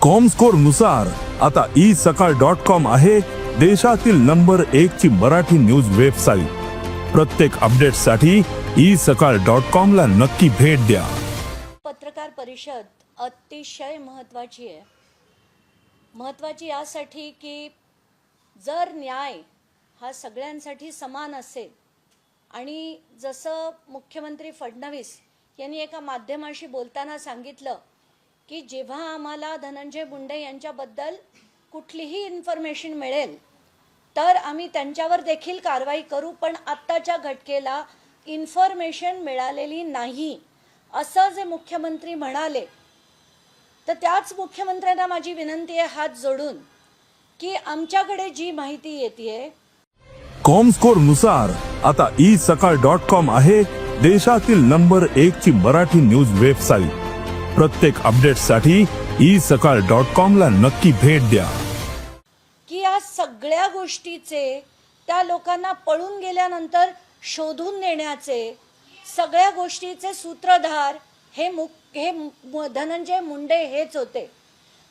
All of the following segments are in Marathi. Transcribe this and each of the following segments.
कॉमस्कोर नुसार आता isakal.com आहे देशातील नंबर 1 ची मराठी न्यूज वेबसाईट। प्रत्येक अपडेटसाठी isakal.com ला नक्की भेट द्या। पत्रकार परिषद अतिशय महत्त्वाची आहे। महत्त्वाची यासाठी की जर न्याय हा सगळ्यांसाठी समान असेल आणि जसं मुख्यमंत्री फडणवीस यांनी एका माध्यमाशी बोलताना सांगितलं की जेव्हा आम्हाला धनंजय मुंडे यांच्याबद्दल कुठलीही इन्फॉर्मेशन मिळेल तर आम्ही त्यांच्यावर देखील कारवाई करू, पण आत्ताच्या घटनेला इन्फॉर्मेशन मिळालेली नाही असं जे मुख्यमंत्री म्हणाले, तर त्याच मुख्यमंत्र्यांना माझी विनंती आहे हात जोडून की आमच्याकडे जी माहिती येते कॉमस्कोर नुसार आता isakal.com आहे देशातील नंबर 1 ची मराठी न्यूज वेबसाईट। प्रत्येक अपडेटसाठी isakal.com ला नक्की भेट द्या। की या सगळ्या गोष्टीचे त्या लोकांना पळून गेल्यानंतर शोधून नेण्याचे सगळ्या गोष्टीचे सूत्रधार हे धनंजय मुंडे हेच होते।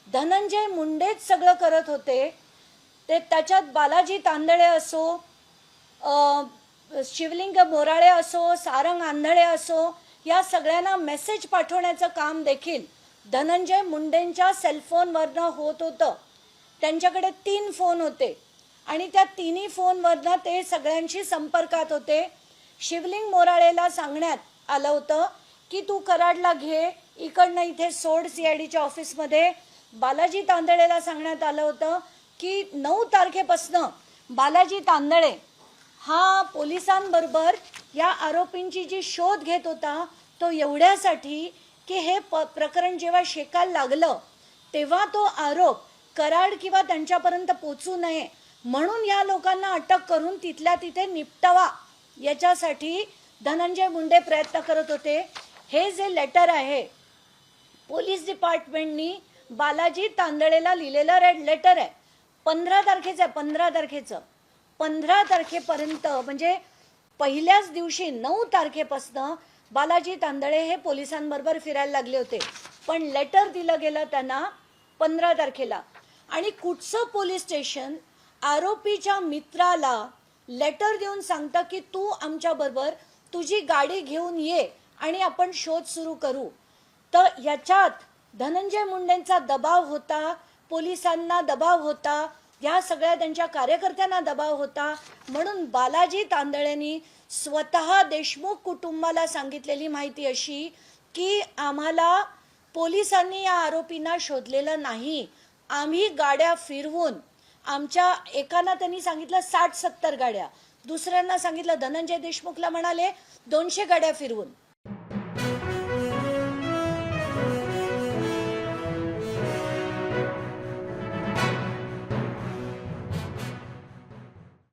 धनंजय मुंडेच सगळं करत होते। ते त्याच्यात बालाजी तांदळे असो, शिवलिंग मोराळे असो, सारंग आंधळे असो, या सगळ्यांना मेसेज पाठवण्याचं काम देखील धनंजय मुंडेंच्या सेलफोनवरनं होत होतं। त्यांच्याकडे 3 फोन होते आणि त्या तिन्ही फोनवरनं ते सगळ्यांशी संपर्कात होते। शिवलिंग मोराळेला सांगण्यात आलं होतं की तू कराडला घे, इकडनं इथे सोड CIDच्या ऑफिसमध्ये। बालाजी तांदळेला सांगण्यात आलं होतं की 9 तारखेपासून बालाजी तांदळे हा पोलिसांबरोबर या आरोपींची जी शोध घेत होता तो एवढ्यासाठी की हे प्रकरण जेव्हा शेकायला लागलं तेव्हा तो आरोप कराड किंवा त्यांच्यापर्यंत पोहोचू नये म्हणून या लोकांना अटक करून तिथल्या तिथे निपटावा याच्यासाठी धनंजय मुंडे प्रयत्न करत होते। हे जे लेटर आहे पोलीस डिपार्टमेंटनी बालाजी तांदळेला लिहिलेलं रेड लेटर आहे, 15 तारखेचं आहे। 15 तारखेपर्यंत म्हणजे पहिल्याच दिवशी 9 तारखेपासून बालाजी तांदळे हे पोलिसांबरोबर फिरायला लागले होते, पण लेटर दिलं गेलं त्यांना 15 तारखेला। आणि कुठचं पोलीस स्टेशन आरोपीच्या मित्राला लेटर देऊन सांगतं की तू आमच्याबरोबर तुझी गाडी घेऊन ये आणि आपण शोध सुरू करू। तर याच्यात धनंजय मुंडेंचा दबाव होता, पोलिसांना दबाव होता, या सगळ्या त्यांच्या कार्यकर्त्यांना दबाव होता, म्हणून बालाजी तांदळेंनी स्वतः देशमुख कुटुंबाला सांगितलेली माहिती अशी की आम्हाला पोलिसांनी या आरोपींना शोधलेलं नाही, आम्ही गाड्या फिरवून आमच्या एकांना त्यांनी सांगितलं 60-70 गाड्या, दुसऱ्यांना सांगितलं धनंजय देशमुखला म्हणाले 200 गाड्या फिरवून